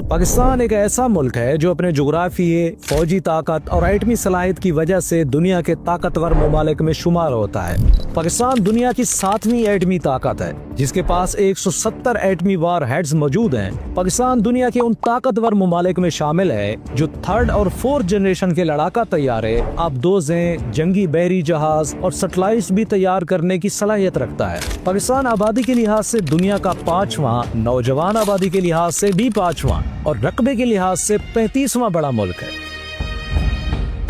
پاکستان ایک ایسا ملک ہے جو اپنے جغرافیے، فوجی طاقت اور ایٹمی صلاحیت کی وجہ سے دنیا کے طاقتور ممالک میں شمار ہوتا ہے۔ پاکستان دنیا کی 7ویں ایٹمی طاقت ہے، جس کے پاس 170 ایٹمی وار ہیڈز موجود ہیں۔ پاکستان دنیا کے ان طاقتور ممالک میں شامل ہے جو 3rd اور 4th جنریشن کے لڑاکا طیارے، آبدوزیں، جنگی بحری جہاز اور سیٹلائٹس بھی تیار کرنے کی صلاحیت رکھتا ہے۔ پاکستان آبادی کے لحاظ سے دنیا کا 5واں، نوجوان آبادی کے لحاظ سے بھی 5واں اور رقبے کے لحاظ سے 35واں بڑا ملک ہے۔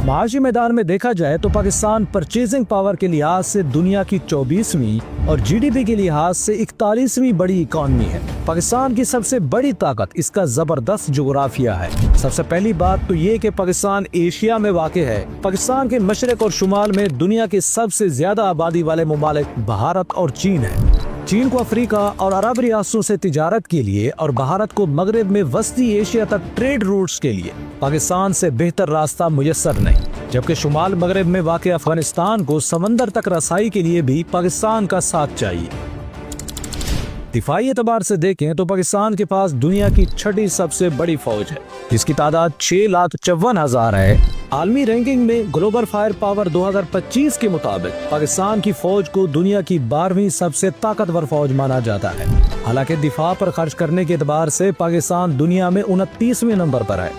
معاشی میدان میں دیکھا جائے تو پاکستان پرچیزنگ پاور کے لحاظ سے دنیا کی 24ویں اور جی ڈی پی کے لحاظ سے 41ویں بڑی اکانومی ہے۔ پاکستان کی سب سے بڑی طاقت اس کا زبردست جغرافیہ ہے۔ سب سے پہلی بات تو یہ کہ پاکستان ایشیا میں واقع ہے۔ پاکستان کے مشرق اور شمال میں دنیا کے سب سے زیادہ آبادی والے ممالک بھارت اور چین ہیں۔ چین کو افریقہ اور عرب ریاستوں سے تجارت کے لیے اور بھارت کو مغرب میں وسطی ایشیا تک ٹریڈ روٹس کے لیے پاکستان سے بہتر راستہ میسر نہیں، جبکہ شمال مغرب میں واقع افغانستان کو سمندر تک رسائی کے لیے بھی پاکستان کا ساتھ چاہیے۔ دفاعی اعتبار سے دیکھیں تو پاکستان کے پاس دنیا کی 6ٹھی سب سے بڑی فوج ہے، جس کی تعداد 6,54,000 ہے۔ عالمی رینکنگ میں گلوبل فائر پاور 2025 کے مطابق پاکستان کی فوج کو دنیا کی 12ویں سب سے طاقتور فوج مانا جاتا ہے۔ حالانکہ دفاع پر خرچ کرنے کے اعتبار سے پاکستان دنیا میں 29ویں نمبر پر ہے۔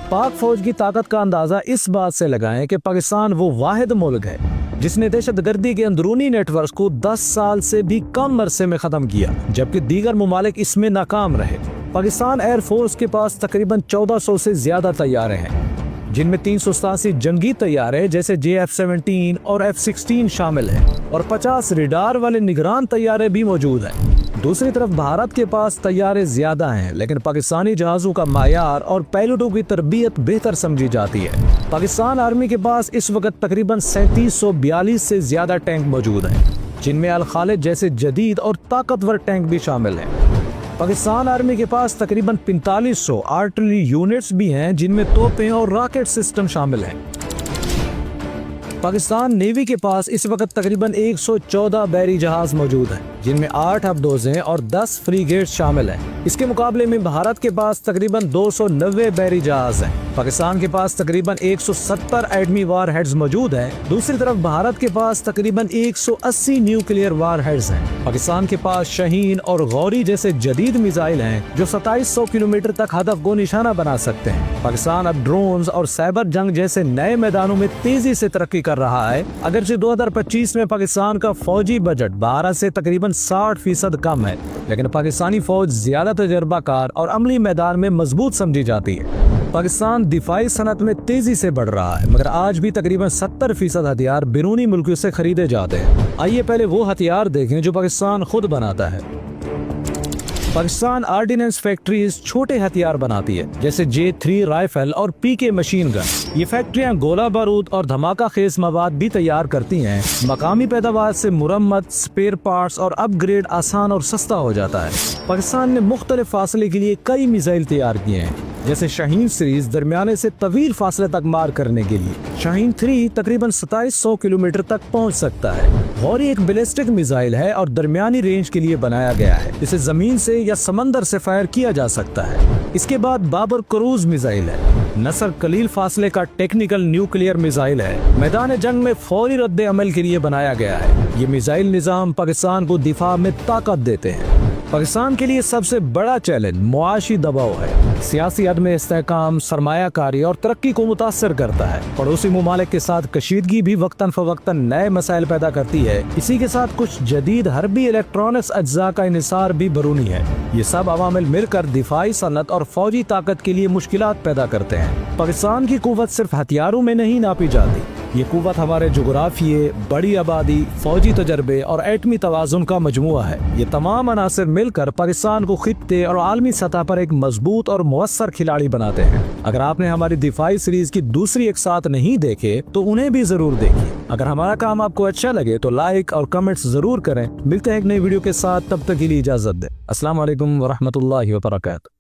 پاک فوج کی طاقت کا اندازہ اس بات سے لگائیں کہ پاکستان وہ واحد ملک ہے جس نے دہشت گردی کے اندرونی نیٹ ورکس کو 10 سال سے بھی کم عرصے میں ختم کیا، جبکہ دیگر ممالک اس میں ناکام رہے۔ پاکستان ایئر فورس کے پاس تقریباً 1400 سے زیادہ طیارے ہیں، جن میں 387 جنگی طیارے جیسے JF-17 اور F-16 شامل ہیں اور 50 ریڈار والے نگران طیارے بھی موجود ہیں۔ دوسری طرف بھارت کے پاس طیارے زیادہ ہیں، لیکن پاکستانی جہازوں کا معیار اور پائلٹوں کی تربیت بہتر سمجھی جاتی ہے۔ پاکستان آرمی کے پاس اس وقت تقریباً 3742 سے زیادہ ٹینک موجود ہیں، جن میں الخالد جیسے جدید اور طاقتور ٹینک بھی شامل ہیں۔ پاکستان آرمی کے پاس تقریباً 4500 آرٹلری یونٹس بھی ہیں، جن میں توپیں اور راکٹ سسٹم شامل ہیں۔ پاکستان نیوی کے پاس اس وقت تقریباً 114 بحری جہاز موجود ہیں، جن میں 8 آبدوزیں اور 10 فریگیٹس شامل ہیں۔ اس کے مقابلے میں بھارت کے پاس تقریباً 290 بحری جہاز ہیں۔ پاکستان کے پاس تقریباً 170 ایٹمی وار ہیڈز موجود ہیں۔ دوسری طرف بھارت کے پاس تقریباً 180 نیوکلیئر وار ہیڈز ہیں۔ پاکستان کے پاس شاہین اور غوری جیسے جدید میزائل ہیں جو 2700 کلومیٹر تک ہدف کو نشانہ بنا سکتے ہیں۔ پاکستان اب ڈرونز اور سائبر جنگ جیسے نئے میدانوں میں تیزی سے ترقی کر رہا ہے۔ اگرچہ 2025 میں پاکستان کا فوجی بجٹ بھارت سے تقریباً 60% کم ہے، لیکن پاکستانی فوج زیادہ تجربہ کار اور عملی میدان میں مضبوط سمجھی جاتی ہے۔ پاکستان دفاعی صنعت میں تیزی سے بڑھ رہا ہے، مگر آج بھی تقریباً 70% ہتھیار بیرونی ملکوں سے خریدے جاتے ہیں۔ آئیے پہلے وہ ہتھیار دیکھیں جو پاکستان خود بناتا ہے۔ پاکستان آرڈیننس فیکٹریز چھوٹے ہتھیار بناتی ہے، جیسے J3 رائفل اور PK مشین گن۔ یہ فیکٹریاں گولہ بارود اور دھماکہ خیز مواد بھی تیار کرتی ہیں۔ مقامی پیداوار سے مرمت، سپیئر پارٹس اور اپ گریڈ آسان اور سستا ہو جاتا ہے۔ پاکستان نے مختلف فاصلے کے لیے کئی میزائل تیار کیے ہیں، جیسے شاہین سیریز درمیانے سے طویل فاصلے تک مار کرنے کے لیے۔ شاہین 3 تقریباً 2700 کلومیٹر تک پہنچ سکتا ہے۔ غوری ایک بیلسٹک میزائل ہے اور درمیانی رینج کے لیے بنایا گیا ہے، اسے زمین سے یا سمندر سے فائر کیا جا سکتا ہے۔ اس کے بعد بابر کروز میزائل ہے، نصر قلیل فاصلے کا ٹیکنیکل نیوکلیئر میزائل ہے، میدان جنگ میں فوری رد عمل کے لیے بنایا گیا ہے۔ یہ میزائل نظام پاکستان کو دفاع میں طاقت دیتے ہیں۔ پاکستان کے لیے سب سے بڑا چیلنج معاشی دباؤ ہے۔ سیاسی عدم استحکام سرمایہ کاری اور ترقی کو متاثر کرتا ہے۔ پڑوسی ممالک کے ساتھ کشیدگی بھی وقتاً فوقتاً نئے مسائل پیدا کرتی ہے۔ اسی کے ساتھ کچھ جدید حربی الیکٹرانکس اجزاء کا انحصار بھی برونی ہے۔ یہ سب عوامل مل کر دفاعی صنعت اور فوجی طاقت کے لیے مشکلات پیدا کرتے ہیں۔ پاکستان کی قوت صرف ہتھیاروں میں نہیں ناپی جاتی، یہ قوت ہمارے جغرافیے، بڑی آبادی، فوجی تجربے اور ایٹمی توازن کا مجموعہ ہے۔ یہ تمام عناصر مل کر پاکستان کو خطے اور عالمی سطح پر ایک مضبوط اور مؤثر کھلاڑی بناتے ہیں۔ اگر آپ نے ہماری دفاعی سیریز کی دوسری ایک ساتھ نہیں دیکھے تو انہیں بھی ضرور دیکھیں۔ اگر ہمارا کام آپ کو اچھا لگے تو لائک اور کمنٹس ضرور کریں۔ ملتے ہیں ایک نئی ویڈیو کے ساتھ، تب تک کے لیے اجازت دیں۔ السلام علیکم ورحمۃ اللہ وبرکاتہ۔